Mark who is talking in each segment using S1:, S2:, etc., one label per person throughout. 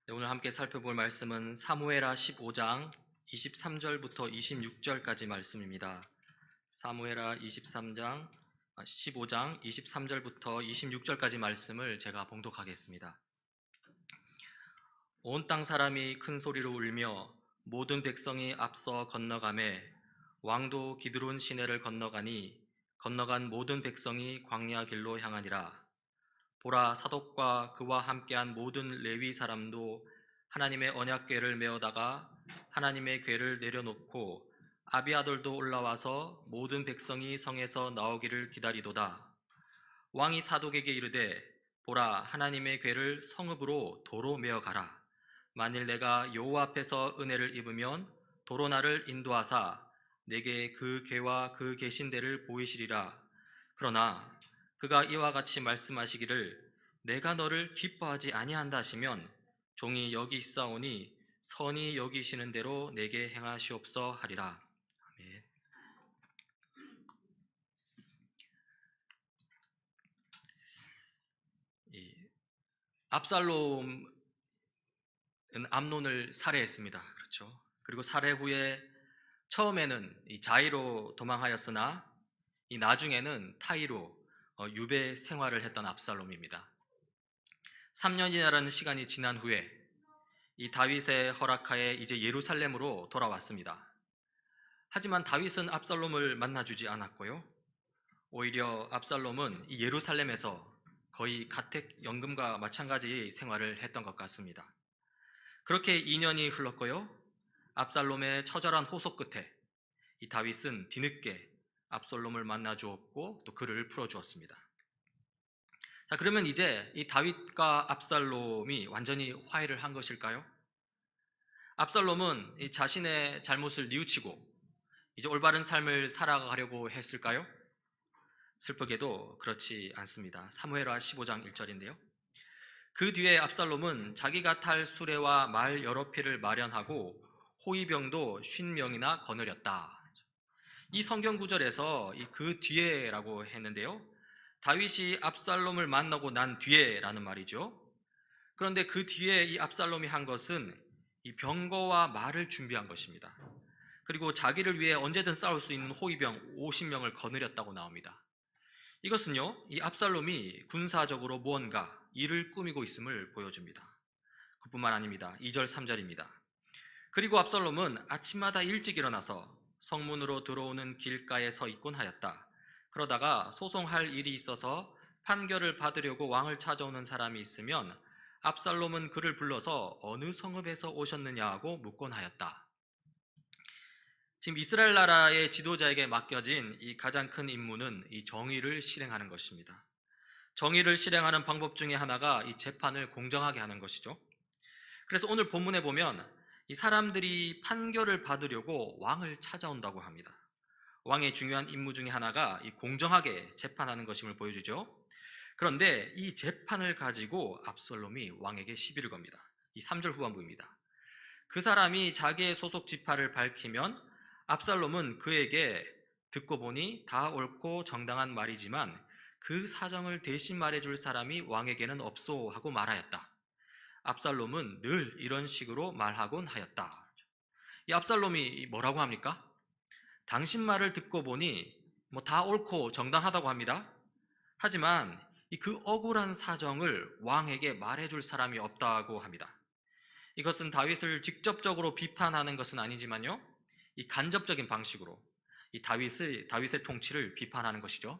S1: 네, 오늘 함께 살펴볼 말씀은 사무엘하 15장 23절부터 26절까지 말씀입니다. 사무엘하 15장 23절부터 26절까지 말씀을 제가 봉독하겠습니다. 온 땅 사람이 큰 소리로 울며 모든 백성이 앞서 건너가매 왕도 기드론 시내를 건너가니 건너간 모든 백성이 광야 길로 향하니라. 보라, 사독과 그와 함께한 모든 레위 사람도 하나님의 언약궤를 메어다가 하나님의 궤를 내려놓고 아비아돌도 올라와서 모든 백성이 성에서 나오기를 기다리도다. 왕이 사독에게 이르되, 보라, 하나님의 궤를 성읍으로 도로 메어가라. 만일 내가 여호와 앞에서 은혜를 입으면 도로 나를 인도하사 내게 그 궤와 그 계신 데를 보이시리라. 그러나 그가 이와 같이 말씀하시기를 내가 너를 기뻐하지 아니한다 하시면 종이 여기 있사오니 선히 여기시는 대로 내게 행하시옵소 하리라. 아멘. 압살롬은 암논을 살해했습니다. 그렇죠. 그리고 살해 후에 처음에는 이 자의로 도망하였으나 이 나중에는 타의로 유배 생활을 했던 압살롬입니다. 3년이라는 시간이 지난 후에 이 다윗의 허락하에 이제 예루살렘으로 돌아왔습니다. 하지만 다윗은 압살롬을 만나주지 않았고요. 오히려 압살롬은 이 예루살렘에서 거의 가택 연금과 마찬가지 생활을 했던 것 같습니다. 그렇게 2년이 흘렀고요. 압살롬의 처절한 호소 끝에 이 다윗은 뒤늦게 압살롬을 만나 주었고 또 그를 풀어 주었습니다. 자, 그러면 이제 이 다윗과 압살롬이 완전히 화해를 한 것일까요? 압살롬은 이 자신의 잘못을 뉘우치고 이제 올바른 삶을 살아가려고 했을까요? 슬프게도 그렇지 않습니다. 사무엘하 15장 1절인데요. 그 뒤에 압살롬은 자기가 탈 수레와 말 여러 필을 마련하고 호위병도 50명이나 거느렸다. 이 성경 구절에서 그 뒤에라고 했는데요. 다윗이 압살롬을 만나고 난 뒤에라는 말이죠. 그런데 그 뒤에 이 압살롬이 한 것은 이 병거와 말을 준비한 것입니다. 그리고 자기를 위해 언제든 싸울 수 있는 호위병 50명을 거느렸다고 나옵니다. 이것은요, 이 압살롬이 군사적으로 무언가 일을 꾸미고 있음을 보여줍니다. 그뿐만 아닙니다. 2절 3절입니다. 그리고 압살롬은 아침마다 일찍 일어나서 성문으로 들어오는 길가에 서 있곤 하였다. 그러다가 소송할 일이 있어서 판결을 받으려고 왕을 찾아오는 사람이 있으면 압살롬은 그를 불러서 어느 성읍에서 오셨느냐 하고 묻곤 하였다. 지금 이스라엘 나라의 지도자에게 맡겨진 이 가장 큰 임무는 이 정의를 실행하는 것입니다. 정의를 실행하는 방법 중에 하나가 이 재판을 공정하게 하는 것이죠. 그래서 오늘 본문에 보면 이 사람들이 판결을 받으려고 왕을 찾아온다고 합니다. 왕의 중요한 임무 중에 하나가 이 공정하게 재판하는 것임을 보여주죠. 그런데 이 재판을 가지고 압살롬이 왕에게 시비를 겁니다. 이 3절 후반부입니다. 그 사람이 자기의 소속 지파를 밝히면 압살롬은 그에게 듣고 보니 다 옳고 정당한 말이지만 그 사정을 대신 말해줄 사람이 왕에게는 없소 하고 말하였다. 압살롬은 늘 이런 식으로 말하곤 하였다. 이 압살롬이 뭐라고 합니까? 당신 말을 듣고 보니 다 옳고 정당하다고 합니다. 하지만 그 억울한 사정을 왕에게 말해줄 사람이 없다고 합니다. 이것은 다윗을 직접적으로 비판하는 것은 아니지만요, 이 간접적인 방식으로 이 다윗의 통치를 비판하는 것이죠.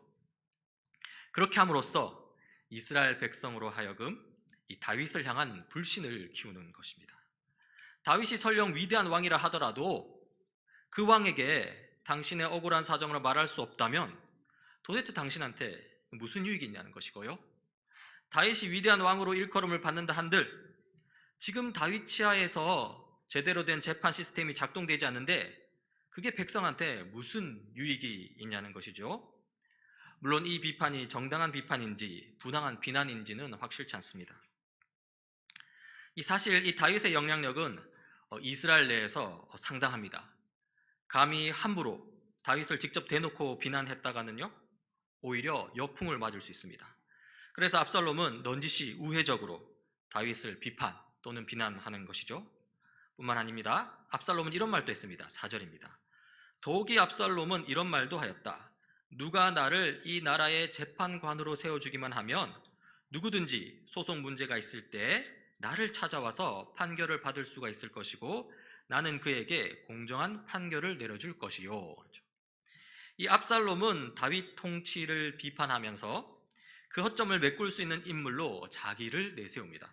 S1: 그렇게 함으로써 이스라엘 백성으로 하여금 이 다윗을 향한 불신을 키우는 것입니다. 다윗이 설령 위대한 왕이라 하더라도 그 왕에게 당신의 억울한 사정을 말할 수 없다면 도대체 당신한테 무슨 유익이 있냐는 것이고요. 다윗이 위대한 왕으로 일컬음을 받는다 한들 지금 다윗 치하에서 제대로 된 재판 시스템이 작동되지 않는데 그게 백성한테 무슨 유익이 있냐는 것이죠. 물론 이 비판이 정당한 비판인지 부당한 비난인지는 확실치 않습니다. 사실 이 다윗의 영향력은 이스라엘 내에서 상당합니다. 감히 함부로 다윗을 직접 대놓고 비난했다가는요, 오히려 역풍을 맞을 수 있습니다. 그래서 압살롬은 넌지시 우회적으로 다윗을 비판 또는 비난하는 것이죠. 뿐만 아닙니다. 압살롬은 이런 말도 했습니다. 4절입니다. 더욱이 압살롬은 이런 말도 하였다. 누가 나를 이 나라의 재판관으로 세워주기만 하면 누구든지 소송 문제가 있을 때 나를 찾아와서 판결을 받을 수가 있을 것이고 나는 그에게 공정한 판결을 내려줄 것이요. 이 압살롬은 다윗 통치를 비판하면서 그 허점을 메꿀 수 있는 인물로 자기를 내세웁니다.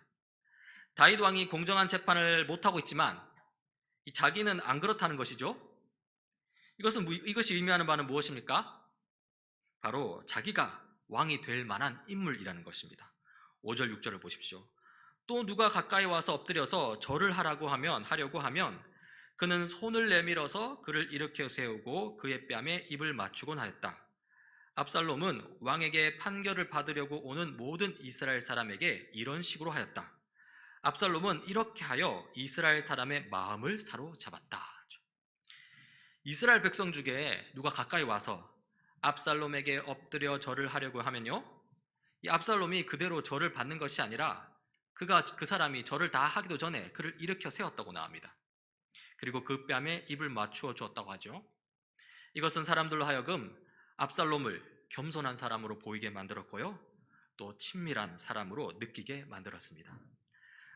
S1: 다윗 왕이 공정한 재판을 못하고 있지만 자기는 안 그렇다는 것이죠. 이것이 의미하는 바는 무엇입니까? 바로 자기가 왕이 될 만한 인물이라는 것입니다. 5절 6절을 보십시오. 또 누가 가까이 와서 엎드려서 절을 하려고 하면 그는 손을 내밀어서 그를 일으켜 세우고 그의 뺨에 입을 맞추곤 하였다. 압살롬은 왕에게 판결을 받으려고 오는 모든 이스라엘 사람에게 이런 식으로 하였다. 압살롬은 이렇게 하여 이스라엘 사람의 마음을 사로잡았다. 이스라엘 백성 중에 누가 가까이 와서 압살롬에게 엎드려 절을 하려고 하면요, 이 압살롬이 그대로 절을 받는 것이 아니라 그 사람이 절을 다 하기도 전에 그를 일으켜 세웠다고 나옵니다. 그리고 그 뺨에 입을 맞추어 주었다고 하죠. 이것은 사람들로 하여금 압살롬을 겸손한 사람으로 보이게 만들었고요, 또 친밀한 사람으로 느끼게 만들었습니다.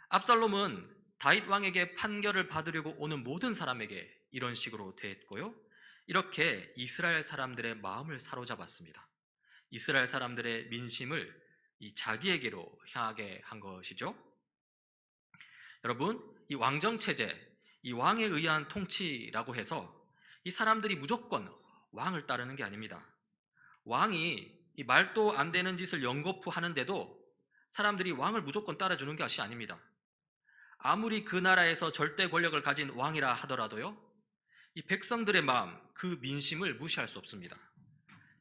S1: 압살롬은 다윗 왕에게 판결을 받으려고 오는 모든 사람에게 이런 식으로 대했고요, 이렇게 이스라엘 사람들의 마음을 사로잡았습니다. 이스라엘 사람들의 민심을 자기에게로 향하게 한 것이죠. 여러분, 이 왕정체제, 이 왕에 의한 통치라고 해서 이 사람들이 무조건 왕을 따르는 게 아닙니다. 왕이 이 말도 안 되는 짓을 연거푸 하는데도 사람들이 왕을 무조건 따라주는 것이 아닙니다. 아무리 그 나라에서 절대 권력을 가진 왕이라 하더라도요, 이 백성들의 마음, 그 민심을 무시할 수 없습니다.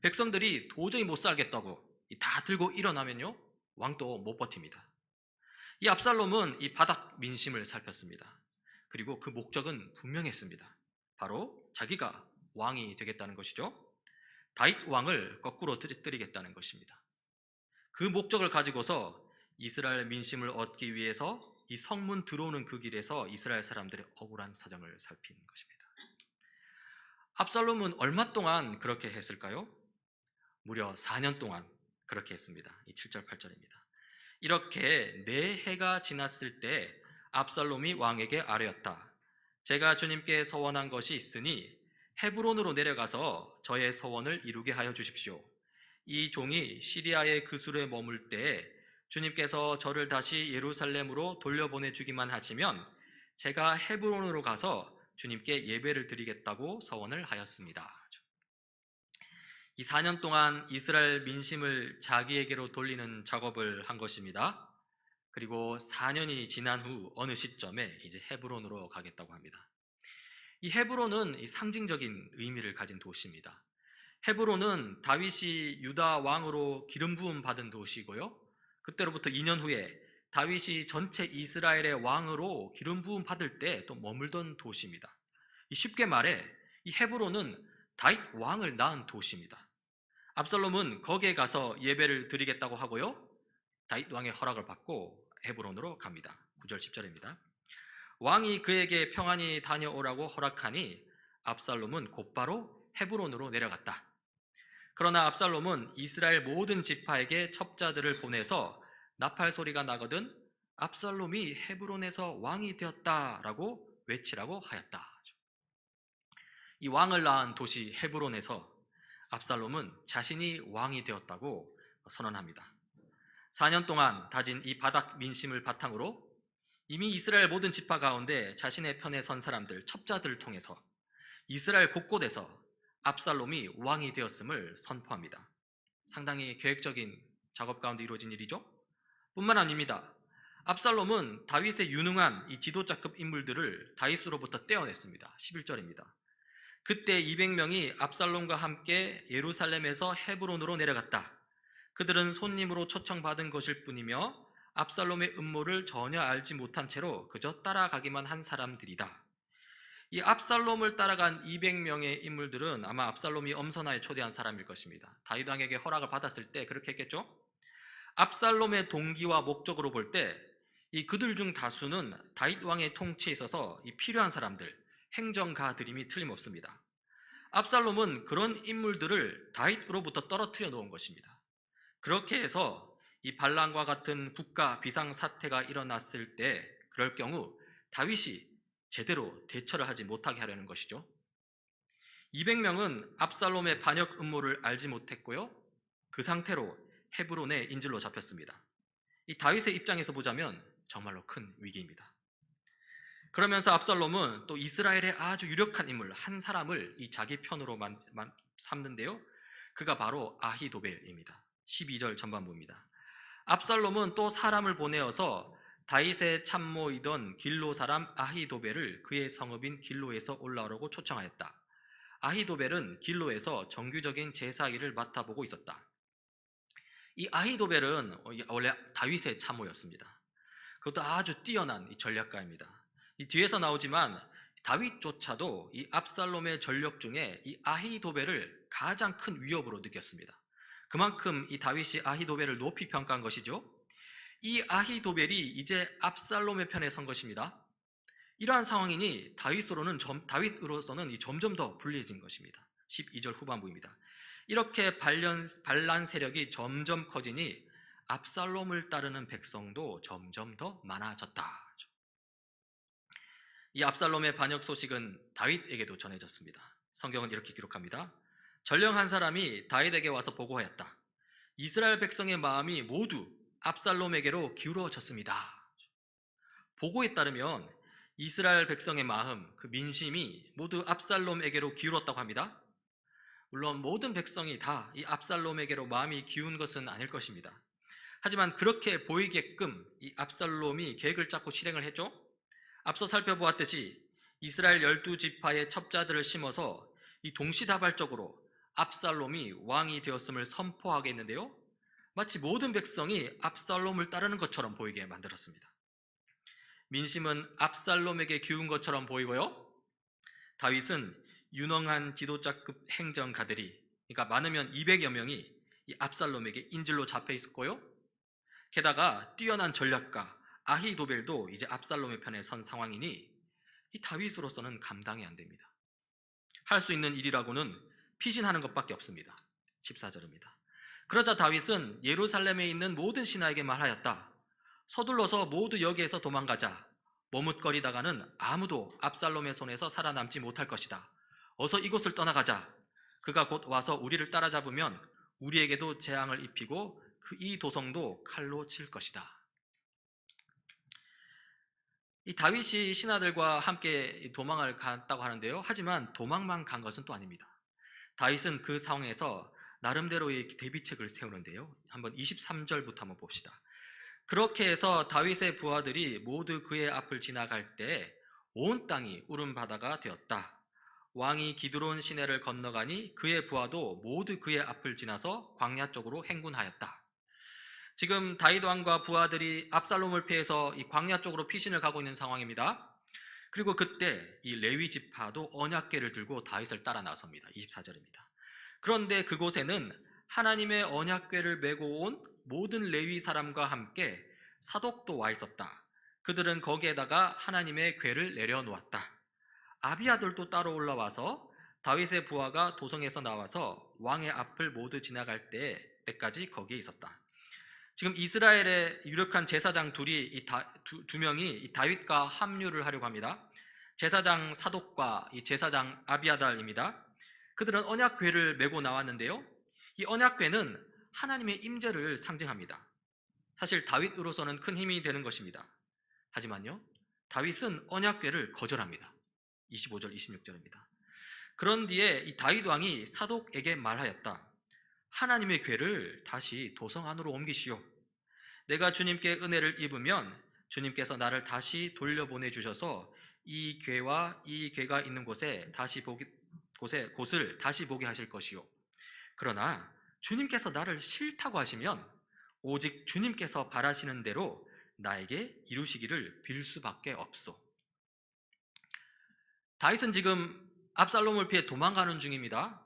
S1: 백성들이 도저히 못 살겠다고 다 들고 일어나면요, 왕도 못 버팁니다. 이 압살롬은 이 바닥 민심을 살폈습니다. 그리고 그 목적은 분명했습니다. 바로 자기가 왕이 되겠다는 것이죠. 다윗 왕을 거꾸로 뜨리겠다는 것입니다. 그 목적을 가지고서 이스라엘 민심을 얻기 위해서 이 성문 들어오는 그 길에서 이스라엘 사람들의 억울한 사정을 살피는 것입니다. 압살롬은 얼마 동안 그렇게 했을까요? 무려 4년 동안 그렇게 했습니다. 이 7절 8절입니다. 이렇게 4해가 지났을 때 압살롬이 왕에게 아뢰었다. 제가 주님께 서원한 것이 있으니 헤브론으로 내려가서 저의 서원을 이루게 하여 주십시오. 이 종이 시리아의 그술에 머물 때에 주님께서 저를 다시 예루살렘으로 돌려보내주기만 하시면 제가 헤브론으로 가서 주님께 예배를 드리겠다고 서원을 하였습니다. 이 4년 동안 이스라엘 민심을 자기에게로 돌리는 작업을 한 것입니다. 그리고 4년이 지난 후 어느 시점에 이제 헤브론으로 가겠다고 합니다. 이 헤브론은 상징적인 의미를 가진 도시입니다. 헤브론은 다윗이 유다 왕으로 기름 부음 받은 도시고요, 그때로부터 2년 후에 다윗이 전체 이스라엘의 왕으로 기름 부음 받을 때 또 머물던 도시입니다. 쉽게 말해 이 헤브론은 다윗 왕을 낳은 도시입니다. 압살롬은 거기에 가서 예배를 드리겠다고 하고요, 다윗 왕의 허락을 받고 헤브론으로 갑니다. 9절 10절입니다. 왕이 그에게 평안히 다녀오라고 허락하니 압살롬은 곧바로 헤브론으로 내려갔다. 그러나 압살롬은 이스라엘 모든 지파에게 첩자들을 보내서 나팔 소리가 나거든 압살롬이 헤브론에서 왕이 되었다라고 외치라고 하였다. 이 왕을 낳은 도시 헤브론에서 압살롬은 자신이 왕이 되었다고 선언합니다. 4년 동안 다진 이 바닥 민심을 바탕으로 이미 이스라엘 모든 지파 가운데 자신의 편에 선 사람들, 첩자들을 통해서 이스라엘 곳곳에서 압살롬이 왕이 되었음을 선포합니다. 상당히 계획적인 작업 가운데 이루어진 일이죠. 뿐만 아닙니다. 압살롬은 다윗의 유능한 이 지도자급 인물들을 다윗으로부터 떼어냈습니다. 11절입니다. 그때 200명이 압살롬과 함께 예루살렘에서 헤브론으로 내려갔다. 그들은 손님으로 초청받은 것일 뿐이며 압살롬의 음모를 전혀 알지 못한 채로 그저 따라가기만 한 사람들이다. 이 압살롬을 따라간 200명의 인물들은 아마 압살롬이 엄선하에 초대한 사람일 것입니다. 다윗 왕에게 허락을 받았을 때 그렇게 했겠죠? 압살롬의 동기와 목적으로 볼 때 이 그들 중 다수는 다윗 왕의 통치에 있어서 이 필요한 사람들, 행정가들임이 틀림없습니다. 압살롬은 그런 인물들을 다윗으로부터 떨어뜨려 놓은 것입니다. 그렇게 해서 이 반란과 같은 국가 비상 사태가 일어났을 때 그럴 경우 다윗이 제대로 대처를 하지 못하게 하려는 것이죠. 200명은 압살롬의 반역 음모를 알지 못했고요. 그 상태로 헤브론의 인질로 잡혔습니다. 이 다윗의 입장에서 보자면 정말로 큰 위기입니다. 그러면서 압살롬은 또 이스라엘의 아주 유력한 인물 한 사람을 이 자기 편으로 삼는데요. 그가 바로 아히도벨입니다. 12절 전반부입니다. 압살롬은 또 사람을 보내어서 다윗의 참모이던 길로 사람 아히도벨을 그의 성읍인 길로에서 올라오라고 초청하였다. 아히도벨은 길로에서 정규적인 제사 일을 맡아보고 있었다. 이 아히도벨은 원래 다윗의 참모였습니다. 그것도 아주 뛰어난 전략가입니다. 이 뒤에서 나오지만 다윗조차도 이 압살롬의 전력 중에 이 아히도벨을 가장 큰 위협으로 느꼈습니다. 그만큼 이 다윗이 아히도벨을 높이 평가한 것이죠. 이 아히도벨이 이제 압살롬의 편에 선 것입니다. 이러한 상황이니 다윗으로서는 점점 더 불리해진 것입니다. 12절 후반부입니다. 이렇게 반란 세력이 점점 커지니 압살롬을 따르는 백성도 점점 더 많아졌다. 이 압살롬의 반역 소식은 다윗에게도 전해졌습니다. 성경은 이렇게 기록합니다. 전령 한 사람이 다윗에게 와서 보고하였다. 이스라엘 백성의 마음이 모두 압살롬에게로 기울어졌습니다. 보고에 따르면 이스라엘 백성의 마음, 그 민심이 모두 압살롬에게로 기울었다고 합니다. 물론 모든 백성이 다 이 압살롬에게로 마음이 기운 것은 아닐 것입니다. 하지만 그렇게 보이게끔 이 압살롬이 계획을 짜고 실행을 했죠. 앞서 살펴보았듯이 이스라엘 12지파의 첩자들을 심어서 이 동시다발적으로 압살롬이 왕이 되었음을 선포하게 했는데요. 마치 모든 백성이 압살롬을 따르는 것처럼 보이게 만들었습니다. 민심은 압살롬에게 기운 것처럼 보이고요. 다윗은 유능한 지도자급 행정가들이, 그러니까 많으면 200여 명이 이 압살롬에게 인질로 잡혀 있었고요. 게다가 뛰어난 전략가 아히도벨도 이제 압살롬의 편에 선 상황이니 이 다윗으로서는 감당이 안 됩니다. 할 수 있는 일이라고는 피신하는 것밖에 없습니다. 14절입니다. 그러자 다윗은 예루살렘에 있는 모든 신하에게 말하였다. 서둘러서 모두 여기에서 도망가자. 머뭇거리다가는 아무도 압살롬의 손에서 살아남지 못할 것이다. 어서 이곳을 떠나가자. 그가 곧 와서 우리를 따라잡으면 우리에게도 재앙을 입히고 이 도성도 칼로 칠 것이다. 이 다윗이 신하들과 함께 도망을 갔다고 하는데요. 하지만 도망만 간 것은 또 아닙니다. 다윗은 그 상황에서 나름대로의 대비책을 세우는데요. 한번 23절부터 한번 봅시다. 그렇게 해서 다윗의 부하들이 모두 그의 앞을 지나갈 때 온 땅이 울음바다가 되었다. 왕이 기드론 시내를 건너가니 그의 부하도 모두 그의 앞을 지나서 광야 쪽으로 행군하였다. 지금 다윗 왕과 부하들이 압살롬을 피해서 이 광야 쪽으로 피신을 가고 있는 상황입니다. 그리고 그때 이 레위 지파도 언약궤를 들고 다윗을 따라 나섭니다. 24절입니다. 그런데 그곳에는 하나님의 언약궤를 메고 온 모든 레위 사람과 함께 사독도 와 있었다. 그들은 거기에다가 하나님의 궤를 내려놓았다. 아비아들도 따로 올라와서 다윗의 부하가 도성에서 나와서 왕의 앞을 모두 지나갈 때까지 거기에 있었다. 지금 이스라엘의 유력한 제사장 두 명이 이 다윗과 합류를 하려고 합니다. 제사장 사독과 이 제사장 아비아달입니다. 그들은 언약궤를 메고 나왔는데요. 이 언약궤는 하나님의 임재를 상징합니다. 사실 다윗으로서는 큰 힘이 되는 것입니다. 하지만요, 다윗은 언약궤를 거절합니다. 25절 26절입니다. 그런 뒤에 이 다윗 왕이 사독에게 말하였다. 하나님의 궤를 다시 도성 안으로 옮기시오. 내가 주님께 은혜를 입으면 주님께서 나를 다시 돌려보내 주셔서 이 궤가 있는 곳을 다시 보게 하실 것이요. 그러나 주님께서 나를 싫다고 하시면 오직 주님께서 바라시는 대로 나에게 이루시기를 빌 수밖에 없소. 다윗은 지금 압살롬을 피해 도망가는 중입니다.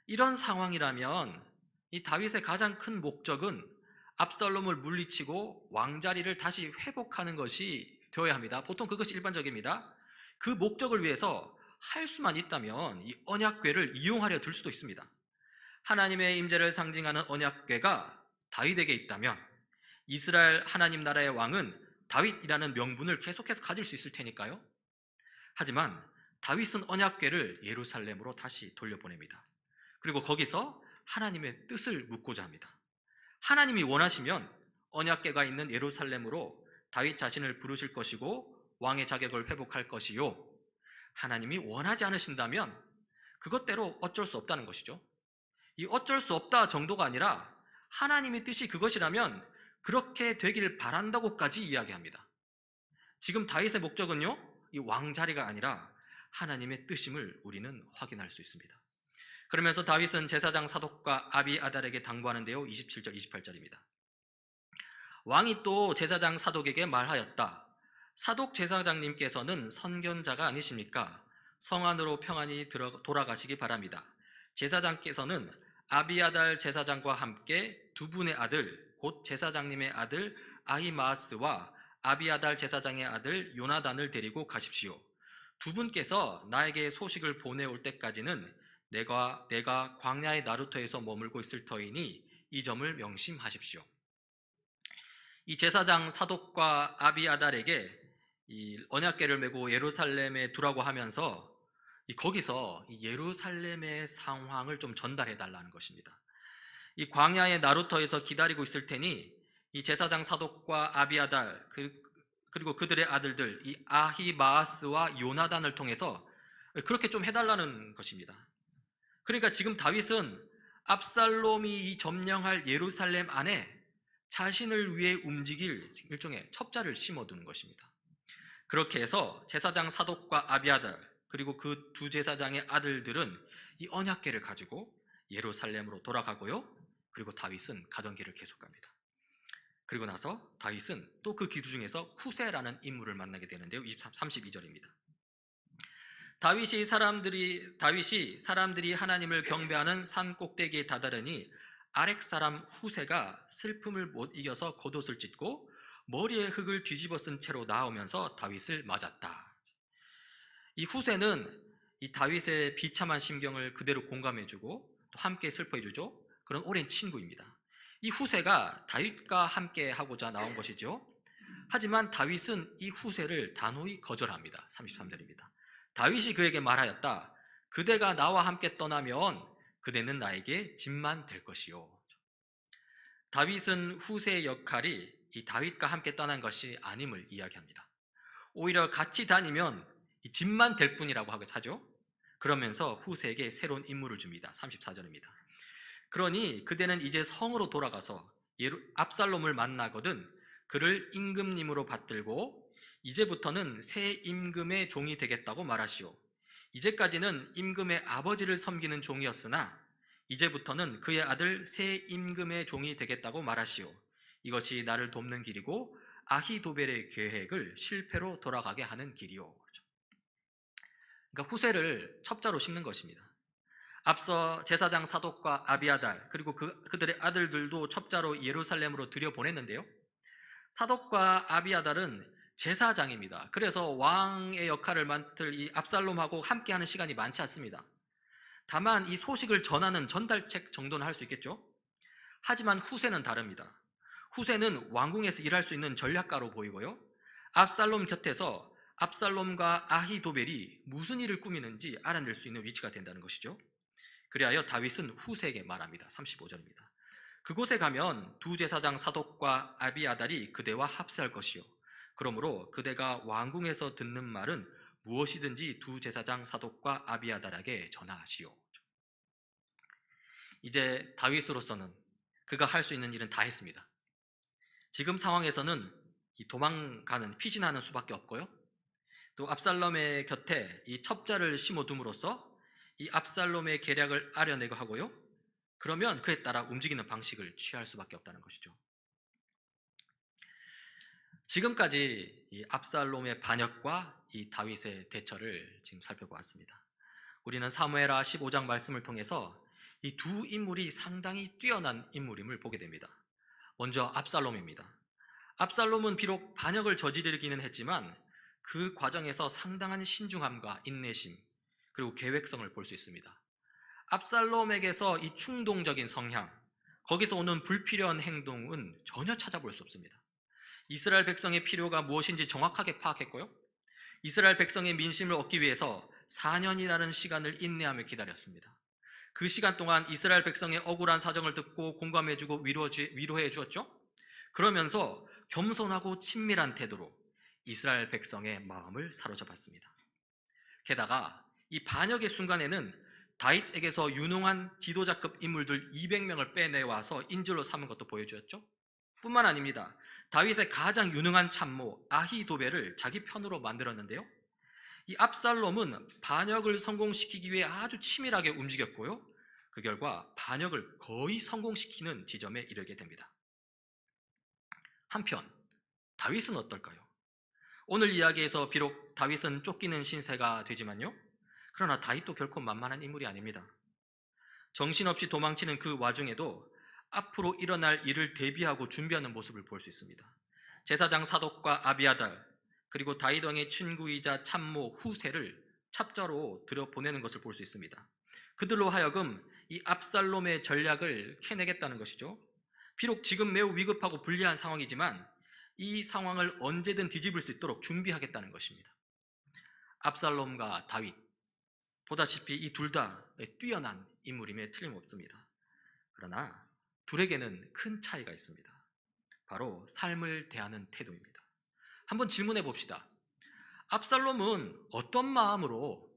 S1: 이런 상황이라면 이 다윗의 가장 큰 목적은 압살롬을 물리치고 왕자리를 다시 회복하는 것이 되어야 합니다. 보통 그것이 일반적입니다. 그 목적을 위해서 할 수만 있다면 이 언약궤를 이용하려 들 수도 있습니다. 하나님의 임재를 상징하는 언약궤가 다윗에게 있다면 이스라엘 하나님 나라의 왕은 다윗이라는 명분을 계속해서 가질 수 있을 테니까요. 하지만 다윗은 언약궤를 예루살렘으로 다시 돌려보냅니다. 그리고 거기서 하나님의 뜻을 묻고자 합니다. 하나님이 원하시면 언약궤가 있는 예루살렘으로 다윗 자신을 부르실 것이고 왕의 자격을 회복할 것이요, 하나님이 원하지 않으신다면 그것대로 어쩔 수 없다는 것이죠. 이 어쩔 수 없다 정도가 아니라 하나님의 뜻이 그것이라면 그렇게 되길 바란다고까지 이야기합니다. 지금 다윗의 목적은요, 이 왕자리가 아니라 하나님의 뜻임을 우리는 확인할 수 있습니다. 그러면서 다윗은 제사장 사독과 아비아달에게 당부하는데요, 27절 28절입니다. 왕이 또 제사장 사독에게 말하였다. 사독 제사장님께서는 선견자가 아니십니까? 성 안으로 평안히 돌아가시기 바랍니다. 제사장께서는 아비아달 제사장과 함께 두 분의 아들, 곧 제사장님의 아들 아히마아스와 아비아달 제사장의 아들 요나단을 데리고 가십시오. 두 분께서 나에게 소식을 보내올 때까지는 내가 광야의 나루터에서 머물고 있을 터이니 이 점을 명심하십시오. 이 제사장 사독과 아비아달에게 이 언약궤를 메고 예루살렘에 두라고 하면서 거기서 이 예루살렘의 상황을 좀 전달해 달라는 것입니다. 이 광야의 나루터에서 기다리고 있을 테니 이 제사장 사독과 아비아달 그리고 그들의 아들들 이 아히마아스와 요나단을 통해서 그렇게 좀 해달라는 것입니다. 그러니까 지금 다윗은 압살롬이 이 점령할 예루살렘 안에 자신을 위해 움직일 일종의 첩자를 심어두는 것입니다. 그렇게 해서 제사장 사독과 아비아달 그리고 그 두 제사장의 아들들은 이 언약궤를 가지고 예루살렘으로 돌아가고요, 그리고 다윗은 가던 길을 계속 갑니다. 그리고 나서 다윗은 또 그 기두 중에서 후세라는 인물을 만나게 되는데요, 32절입니다. 다윗이 사람들이 하나님을 경배하는 산 꼭대기에 다다르니 아렉 사람 후세가 슬픔을 못 이겨서 겉옷을 찢고 머리에 흙을 뒤집어 쓴 채로 나오면서 다윗을 맞았다. 이 후세는 이 다윗의 비참한 심경을 그대로 공감해주고 또 함께 슬퍼해주죠. 그런 오랜 친구입니다. 이 후세가 다윗과 함께 하고자 나온 것이죠. 하지만 다윗은 이 후세를 단호히 거절합니다. 33절입니다. 다윗이 그에게 말하였다. 그대가 나와 함께 떠나면 그대는 나에게 짐만 될 것이요. 다윗은 후세의 역할이 이 다윗과 함께 떠난 것이 아님을 이야기합니다. 오히려 같이 다니면 이 짐만 될 뿐이라고 하죠. 그러면서 후세에게 새로운 임무를 줍니다. 34절입니다. 그러니 그대는 이제 성으로 돌아가서 압살롬을 만나거든 그를 임금님으로 받들고 이제부터는 새 임금의 종이 되겠다고 말하시오. 이제까지는 임금의 아버지를 섬기는 종이었으나 이제부터는 그의 아들 새 임금의 종이 되겠다고 말하시오. 이것이 나를 돕는 길이고 아히도벨의 계획을 실패로 돌아가게 하는 길이오. 그러니까 후세를 첩자로 심는 것입니다. 앞서 제사장 사독과 아비아달 그리고 그들의 아들들도 첩자로 예루살렘으로 들여보냈는데요, 사독과 아비아달은 제사장입니다. 그래서 왕의 역할을 맡을 이 압살롬하고 함께하는 시간이 많지 않습니다. 다만 이 소식을 전하는 전달책 정도는 할 수 있겠죠. 하지만 후세는 다릅니다. 후세는 왕궁에서 일할 수 있는 전략가로 보이고요, 압살롬 곁에서 압살롬과 아히도벨이 무슨 일을 꾸미는지 알아낼 수 있는 위치가 된다는 것이죠. 그리하여 다윗은 후세에게 말합니다. 35절입니다. 그곳에 가면 두 제사장 사독과 아비아달이 그대와 합세할 것이요, 그러므로 그대가 왕궁에서 듣는 말은 무엇이든지 두 제사장 사독과 아비아달에게 전하시오. 이제 다윗으로서는 그가 할 수 있는 일은 다 했습니다. 지금 상황에서는 이 도망가는 피신하는 수밖에 없고요, 또 압살롬의 곁에 이 첩자를 심어둠으로써 이 압살롬의 계략을 아려내고 하고요, 그러면 그에 따라 움직이는 방식을 취할 수밖에 없다는 것이죠. 지금까지 이 압살롬의 반역과 이 다윗의 대처를 지금 살펴보았습니다. 우리는 사무엘하 15장 말씀을 통해서 이 두 인물이 상당히 뛰어난 인물임을 보게 됩니다. 먼저 압살롬입니다. 압살롬은 비록 반역을 저지르기는 했지만 그 과정에서 상당한 신중함과 인내심 그리고 계획성을 볼 수 있습니다. 압살롬에게서 이 충동적인 성향, 거기서 오는 불필요한 행동은 전혀 찾아볼 수 없습니다. 이스라엘 백성의 필요가 무엇인지 정확하게 파악했고요. 이스라엘 백성의 민심을 얻기 위해서 4년이라는 시간을 인내하며 기다렸습니다. 그 시간 동안 이스라엘 백성의 억울한 사정을 듣고 공감해주고 위로해 주었죠. 그러면서 겸손하고 친밀한 태도로 이스라엘 백성의 마음을 사로잡았습니다. 게다가 이 반역의 순간에는 다윗에게서 유능한 지도자급 인물들 200명을 빼내와서 인질로 삼은 것도 보여주었죠. 뿐만 아닙니다. 다윗의 가장 유능한 참모 아히도벨을 자기 편으로 만들었는데요. 이 압살롬은 반역을 성공시키기 위해 아주 치밀하게 움직였고요. 그 결과 반역을 거의 성공시키는 지점에 이르게 됩니다. 한편 다윗은 어떨까요? 오늘 이야기에서 비록 다윗은 쫓기는 신세가 되지만요. 그러나 다윗도 결코 만만한 인물이 아닙니다. 정신없이 도망치는 그 와중에도 앞으로 일어날 일을 대비하고 준비하는 모습을 볼 수 있습니다. 제사장 사독과 아비아달 그리고 다윗 왕의 친구이자 참모 후세를 찹자로 들여보내는 것을 볼 수 있습니다. 그들로 하여금 이 압살롬의 전략을 캐내겠다는 것이죠. 비록 지금 매우 위급하고 불리한 상황이지만 이 상황을 언제든 뒤집을 수 있도록 준비하겠다는 것입니다. 압살롬과 다윗, 보다시피 이 둘 다 뛰어난 인물임에 틀림없습니다. 그러나 둘에게는 큰 차이가 있습니다. 바로 삶을 대하는 태도입니다. 한번 질문해 봅시다. 압살롬은 어떤 마음으로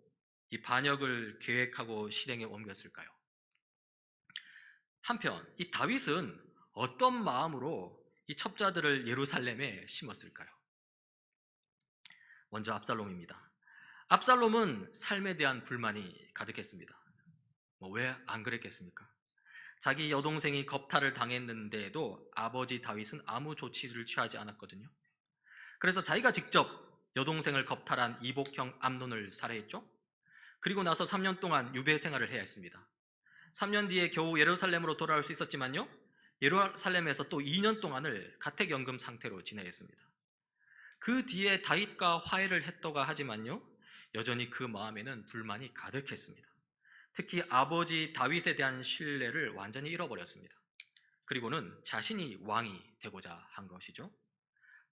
S1: 이 반역을 계획하고 실행에 옮겼을까요? 한편 이 다윗은 어떤 마음으로 이 첩자들을 예루살렘에 심었을까요? 먼저 압살롬입니다. 압살롬은 삶에 대한 불만이 가득했습니다. 왜 안 그랬겠습니까? 자기 여동생이 겁탈을 당했는데도 아버지 다윗은 아무 조치를 취하지 않았거든요. 그래서 자기가 직접 여동생을 겁탈한 이복형 암논을 살해했죠. 그리고 나서 3년 동안 유배 생활을 해야 했습니다. 3년 뒤에 겨우 예루살렘으로 돌아올 수 있었지만요. 예루살렘에서 또 2년 동안을 가택연금 상태로 지내야 했습니다. 그 뒤에 다윗과 화해를 했다가 하지만요. 여전히 그 마음에는 불만이 가득했습니다. 특히 아버지 다윗에 대한 신뢰를 완전히 잃어버렸습니다. 그리고는 자신이 왕이 되고자 한 것이죠.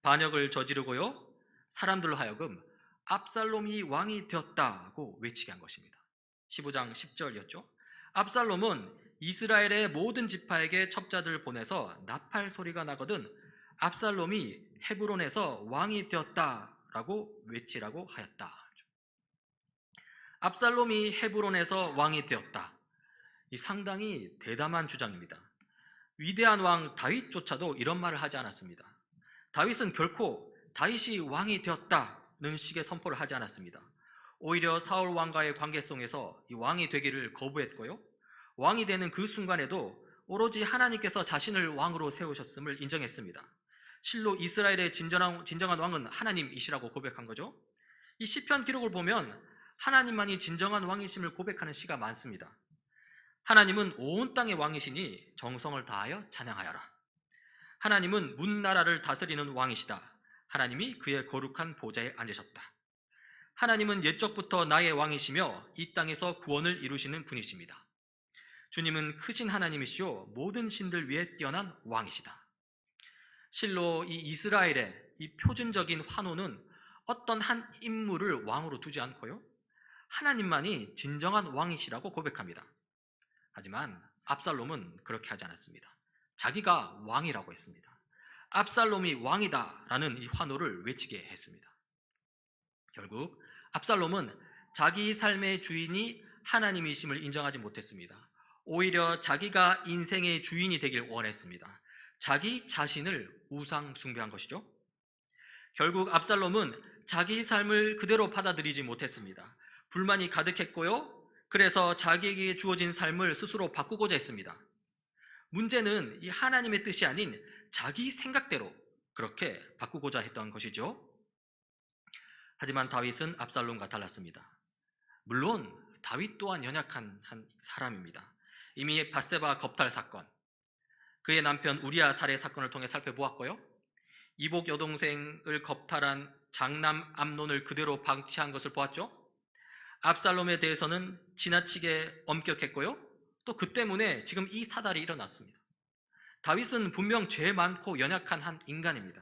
S1: 반역을 저지르고요. 사람들로 하여금 압살롬이 왕이 되었다고 외치게 한 것입니다. 15장 10절이었죠. 압살롬은 이스라엘의 모든 지파에게 첩자들을 보내서 나팔 소리가 나거든 압살롬이 헤브론에서 왕이 되었다라고 외치라고 하였다. 압살롬이 헤브론에서 왕이 되었다. 이 상당히 대담한 주장입니다. 위대한 왕 다윗조차도 이런 말을 하지 않았습니다. 다윗은 결코 다윗이 왕이 되었다는 식의 선포를 하지 않았습니다. 오히려 사울 왕과의 관계 속에서 이 왕이 되기를 거부했고요. 왕이 되는 그 순간에도 오로지 하나님께서 자신을 왕으로 세우셨음을 인정했습니다. 실로 이스라엘의 진정한 왕은 하나님이시라고 고백한 거죠. 이 시편 기록을 보면 하나님만이 진정한 왕이심을 고백하는 시가 많습니다. 하나님은 온 땅의 왕이시니 정성을 다하여 찬양하여라. 하나님은 문나라를 다스리는 왕이시다. 하나님이 그의 거룩한 보좌에 앉으셨다. 하나님은 옛적부터 나의 왕이시며 이 땅에서 구원을 이루시는 분이십니다. 주님은 크신 하나님이시요 모든 신들 위에 뛰어난 왕이시다. 실로 이 이스라엘의 이 표준적인 환호는 어떤 한 인물을 왕으로 두지 않고요. 하나님만이 진정한 왕이시라고 고백합니다. 하지만 압살롬은 그렇게 하지 않았습니다. 자기가 왕이라고 했습니다. 압살롬이 왕이다라는 이 환호를 외치게 했습니다. 결국 압살롬은 자기 삶의 주인이 하나님이심을 인정하지 못했습니다. 오히려 자기가 인생의 주인이 되길 원했습니다. 자기 자신을 우상 숭배한 것이죠. 결국 압살롬은 자기 삶을 그대로 받아들이지 못했습니다. 불만이 가득했고요. 그래서 자기에게 주어진 삶을 스스로 바꾸고자 했습니다. 문제는 이 하나님의 뜻이 아닌 자기 생각대로 그렇게 바꾸고자 했던 것이죠. 하지만 다윗은 압살롬과 달랐습니다. 물론 다윗 또한 연약한 한 사람입니다. 이미 밧세바 겁탈 사건, 그의 남편 우리아 살해 사건을 통해 살펴보았고요. 이복 여동생을 겁탈한 장남 암논을 그대로 방치한 것을 보았죠. 압살롬에 대해서는 지나치게 엄격했고요. 또 그 때문에 지금 이 사달이 일어났습니다. 다윗은 분명 죄 많고 연약한 한 인간입니다.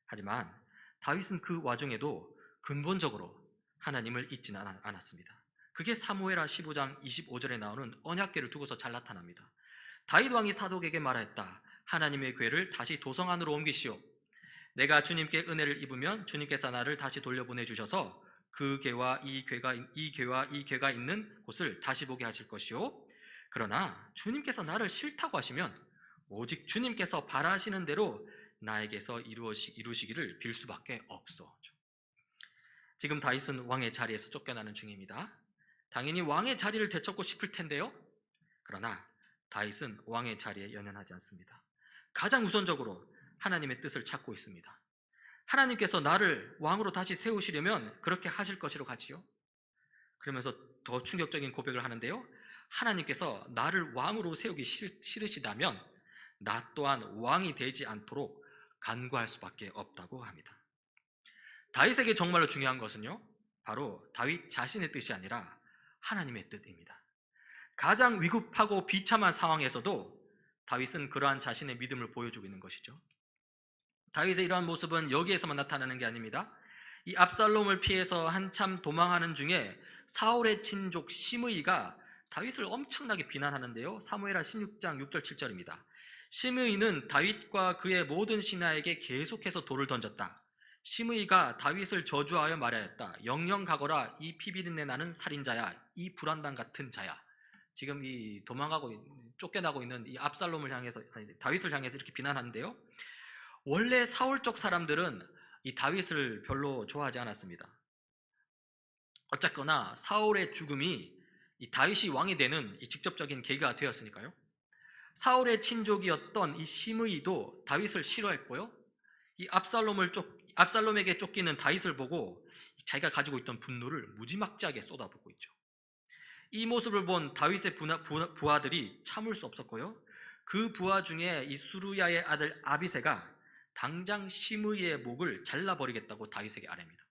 S1: 하지만 다윗은 그 와중에도 근본적으로 하나님을 잊지는 않았습니다. 그게 사무엘하 15장 25절에 나오는 언약궤를 두고서 잘 나타납니다. 다윗 왕이 사독에게 말하였다. 하나님의 궤를 다시 도성 안으로 옮기시오. 내가 주님께 은혜를 입으면 주님께서 나를 다시 돌려보내 주셔서 그 궤와 이 궤가 있는 곳을 다시 보게 하실 것이요. 그러나 주님께서 나를 싫다고 하시면 오직 주님께서 바라시는 대로 나에게서 이루시기를 빌 수밖에 없어. 지금 다윗은 왕의 자리에서 쫓겨나는 중입니다. 당연히 왕의 자리를 되찾고 싶을 텐데요. 그러나 다윗은 왕의 자리에 연연하지 않습니다. 가장 우선적으로 하나님의 뜻을 찾고 있습니다. 하나님께서 나를 왕으로 다시 세우시려면 그렇게 하실 것이라고 하지요. 그러면서 더 충격적인 고백을 하는데요. 하나님께서 나를 왕으로 세우기 싫으시다면 나 또한 왕이 되지 않도록 간구할 수밖에 없다고 합니다. 다윗에게 정말로 중요한 것은요, 바로 다윗 자신의 뜻이 아니라 하나님의 뜻입니다. 가장 위급하고 비참한 상황에서도 다윗은 그러한 자신의 믿음을 보여주고 있는 것이죠. 다윗의 이러한 모습은 여기에서만 나타나는 게 아닙니다. 이 압살롬을 피해서 한참 도망하는 중에 사울의 친족 시므이가 다윗을 엄청나게 비난하는데요. 사무엘하 16장 6절 7절입니다. 시므이는 다윗과 그의 모든 신하에게 계속해서 돌을 던졌다. 시므이가 다윗을 저주하여 말하였다. 영영 가거라, 이 피비린내 나는 살인자야, 이 불안당 같은 자야. 지금 이 쫓겨나고 있는 이 압살롬을 향해서, 다윗을 향해서 이렇게 비난하는데요. 원래 사울 쪽 사람들은 이 다윗을 별로 좋아하지 않았습니다. 어쨌거나 사울의 죽음이 이 다윗이 왕이 되는 이 직접적인 계기가 되었으니까요. 사울의 친족이었던 이 시므이도 다윗을 싫어했고요. 이 압살롬에게 쫓기는 다윗을 보고 자기가 가지고 있던 분노를 무지막지하게 쏟아붓고 있죠. 이 모습을 본 다윗의 부하들이 참을 수 없었고요. 그 부하 중에 이 수루야의 아들 아비새가 당장 시므이의 목을 잘라버리겠다고 다윗에게 아뢰입니다.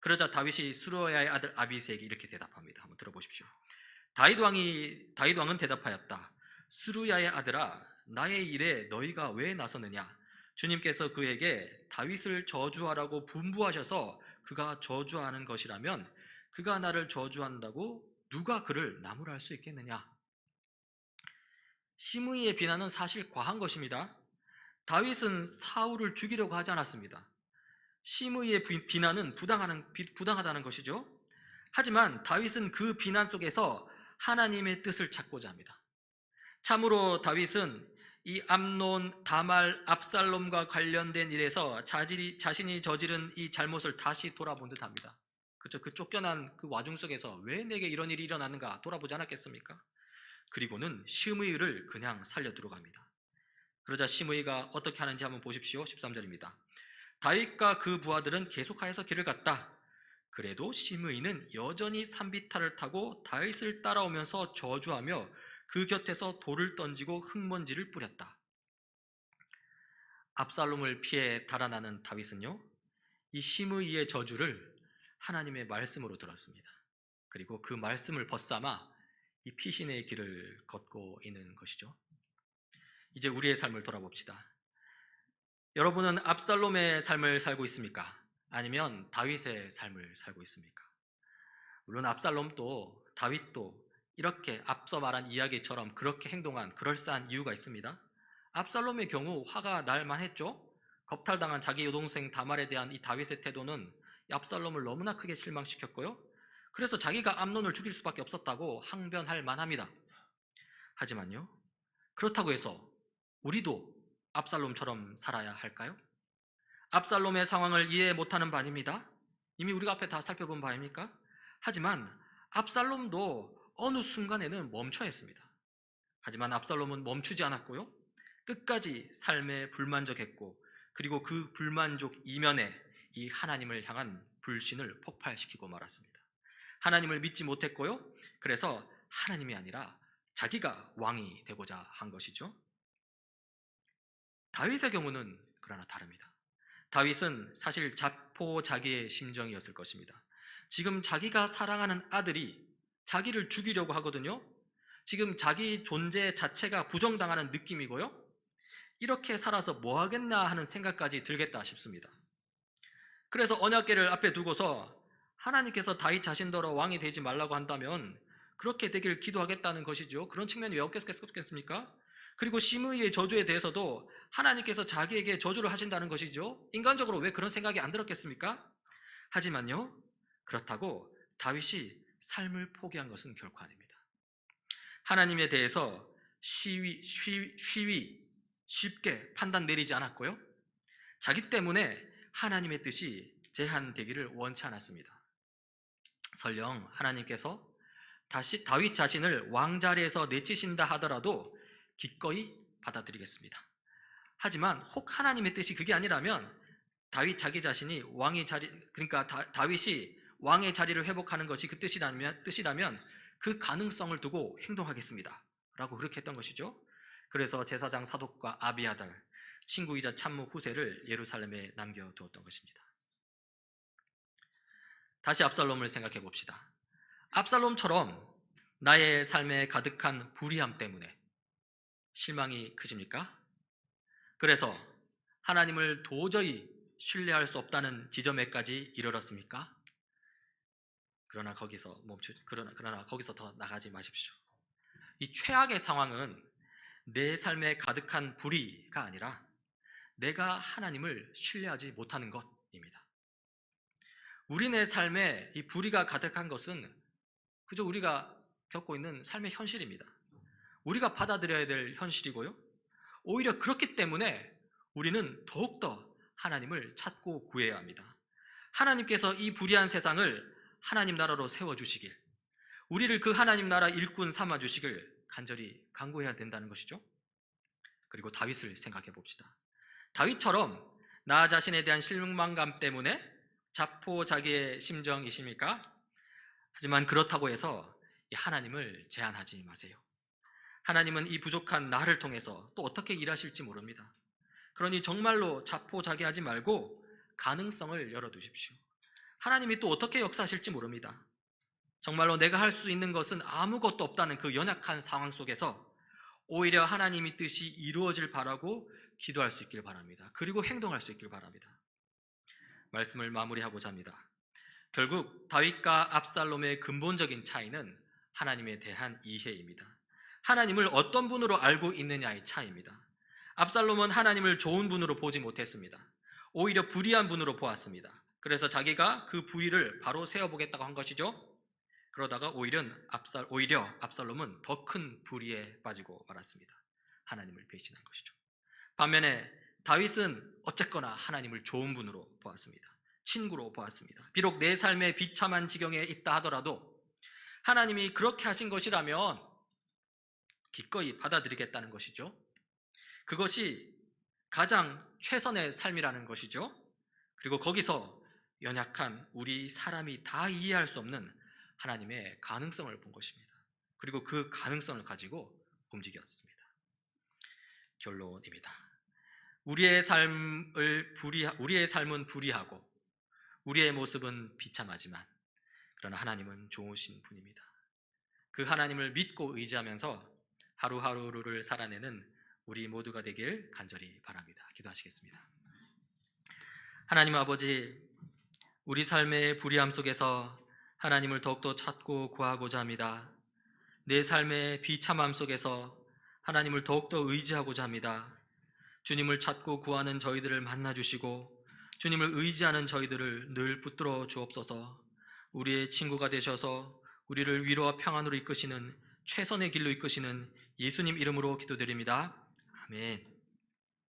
S1: 그러자 다윗이 수루야의 아들 아비새에게 이렇게 대답합니다. 한번 들어보십시오. 다윗 왕은 대답하였다. 수루야의 아들아, 나의 일에 너희가 왜 나서느냐? 주님께서 그에게 다윗을 저주하라고 분부하셔서 그가 저주하는 것이라면 그가 나를 저주한다고 누가 그를 나무랄 수 있겠느냐? 시므이의 비난은 사실 과한 것입니다. 다윗은 사울을 죽이려고 하지 않았습니다. 시므이의 비난은 부당하다는 것이죠. 하지만 다윗은 그 비난 속에서 하나님의 뜻을 찾고자 합니다. 참으로 다윗은 이 암논, 다말, 압살롬과 관련된 일에서 자신이 저지른 이 잘못을 다시 돌아본 듯 합니다. 그렇죠? 그 쫓겨난 그 와중 속에서 왜 내게 이런 일이 일어나는가 돌아보지 않았겠습니까? 그리고는 시므이를 그냥 살려두러 갑니다. 그러자 시므이가 어떻게 하는지 한번 보십시오. 13절입니다. 다윗과 그 부하들은 계속하여서 길을 갔다. 그래도 시므이는 여전히 산비탈을 타고 다윗을 따라오면서 저주하며 그 곁에서 돌을 던지고 흙먼지를 뿌렸다. 압살롬을 피해 달아나는 다윗은요, 이 시므이의 저주를 하나님의 말씀으로 들었습니다. 그리고 그 말씀을 벗삼아 이 피신의 길을 걷고 있는 것이죠. 이제 우리의 삶을 돌아봅시다. 여러분은 압살롬의 삶을 살고 있습니까? 아니면 다윗의 삶을 살고 있습니까? 물론 압살롬도 다윗도 이렇게 앞서 말한 이야기처럼 그렇게 행동한 그럴싸한 이유가 있습니다. 압살롬의 경우 화가 날 만했죠. 겁탈당한 자기 여동생 다말에 대한 이 다윗의 태도는 압살롬을 너무나 크게 실망시켰고요. 그래서 자기가 암논을 죽일 수밖에 없었다고 항변할 만합니다. 하지만요, 그렇다고 해서 우리도 압살롬처럼 살아야 할까요? 압살롬의 상황을 이해 못하는 바입니다. 이미 우리가 앞에 다 살펴본 바입니까? 하지만 압살롬도 어느 순간에는 멈춰야 했습니다. 하지만 압살롬은 멈추지 않았고요. 끝까지 삶에 불만족했고, 그리고 그 불만족 이면에 이 하나님을 향한 불신을 폭발시키고 말았습니다. 하나님을 믿지 못했고요. 그래서 하나님이 아니라 자기가 왕이 되고자 한 것이죠. 다윗의 경우는 그러나 다릅니다. 다윗은 사실 자포자기의 심정이었을 것입니다. 지금 자기가 사랑하는 아들이 자기를 죽이려고 하거든요. 지금 자기 존재 자체가 부정당하는 느낌이고요. 이렇게 살아서 뭐 하겠나 하는 생각까지 들겠다 싶습니다. 그래서 언약궤를 앞에 두고서 하나님께서 다윗 자신더러 왕이 되지 말라고 한다면 그렇게 되길 기도하겠다는 것이죠. 그런 측면이 왜 없겠습니까? 그리고 심의의 저주에 대해서도 하나님께서 자기에게 저주를 하신다는 것이죠. 인간적으로 왜 그런 생각이 안 들었겠습니까? 하지만요, 그렇다고 다윗이 삶을 포기한 것은 결코 아닙니다. 하나님에 대해서 쉽게 판단 내리지 않았고요. 자기 때문에 하나님의 뜻이 제한되기를 원치 않았습니다. 설령 하나님께서 다시 다윗 자신을 왕자리에서 내치신다 하더라도 기꺼이 받아들이겠습니다. 하지만 혹 하나님의 뜻이 그게 아니라면 다윗 자기 자신이 다윗이 왕의 자리를 회복하는 것이 그 뜻이라면 그 가능성을 두고 행동하겠습니다 라고 그렇게 했던 것이죠. 그래서 제사장 사독과 아비아달, 친구이자 참모 후세를 예루살렘에 남겨두었던 것입니다. 다시 압살롬을 생각해 봅시다. 압살롬처럼 나의 삶에 가득한 불의함 때문에 실망이 크십니까? 그래서 하나님을 도저히 신뢰할 수 없다는 지점에까지 이르렀습니까? 그러나 거기서 더 나가지 마십시오. 이 최악의 상황은 내 삶에 가득한 불의가 아니라 내가 하나님을 신뢰하지 못하는 것입니다. 우리네 삶에 이 불의가 가득한 것은 그저 우리가 겪고 있는 삶의 현실입니다. 우리가 받아들여야 될 현실이고요. 오히려 그렇기 때문에 우리는 더욱더 하나님을 찾고 구해야 합니다. 하나님께서 이 불의한 세상을 하나님 나라로 세워주시길, 우리를 그 하나님 나라 일꾼 삼아주시길 간절히 간구해야 된다는 것이죠. 그리고 다윗을 생각해 봅시다. 다윗처럼 나 자신에 대한 실망감 때문에 자포자기의 심정이십니까? 하지만 그렇다고 해서 하나님을 제한하지 마세요. 하나님은 이 부족한 나를 통해서 또 어떻게 일하실지 모릅니다. 그러니 정말로 자포자기하지 말고 가능성을 열어두십시오. 하나님이 또 어떻게 역사하실지 모릅니다. 정말로 내가 할 수 있는 것은 아무것도 없다는 그 연약한 상황 속에서 오히려 하나님의 뜻이 이루어질 바라고 기도할 수 있길 바랍니다. 그리고 행동할 수 있길 바랍니다. 말씀을 마무리하고자 합니다. 결국 다윗과 압살롬의 근본적인 차이는 하나님에 대한 이해입니다. 하나님을 어떤 분으로 알고 있느냐의 차이입니다. 압살롬은 하나님을 좋은 분으로 보지 못했습니다. 오히려 불의한 분으로 보았습니다. 그래서 자기가 그 불의를 바로 세워보겠다고 한 것이죠. 그러다가 오히려 압살롬은 더 큰 불의에 빠지고 말았습니다. 하나님을 배신한 것이죠. 반면에 다윗은 어쨌거나 하나님을 좋은 분으로 보았습니다. 친구로 보았습니다. 비록 내 삶에 비참한 지경에 있다 하더라도 하나님이 그렇게 하신 것이라면 기꺼이 받아들이겠다는 것이죠. 그것이 가장 최선의 삶이라는 것이죠. 그리고 거기서 연약한 우리 사람이 다 이해할 수 없는 하나님의 가능성을 본 것입니다. 그리고 그 가능성을 가지고 움직였습니다. 결론입니다. 우리의 삶은 불의하고 우리의 모습은 비참하지만 그러나 하나님은 좋으신 분입니다. 그 하나님을 믿고 의지하면서 하루하루를 살아내는 우리 모두가 되길 간절히 바랍니다. 기도하시겠습니다. 하나님 아버지, 우리 삶의 불의함 속에서 하나님을 더욱더 찾고 구하고자 합니다. 내 삶의 비참함 속에서 하나님을 더욱더 의지하고자 합니다. 주님을 찾고 구하는 저희들을 만나주시고 주님을 의지하는 저희들을 늘 붙들어 주옵소서. 우리의 친구가 되셔서 우리를 위로와 평안으로 이끄시는 최선의 길로 이끄시는 예수님 이름으로 기도드립니다. 아멘.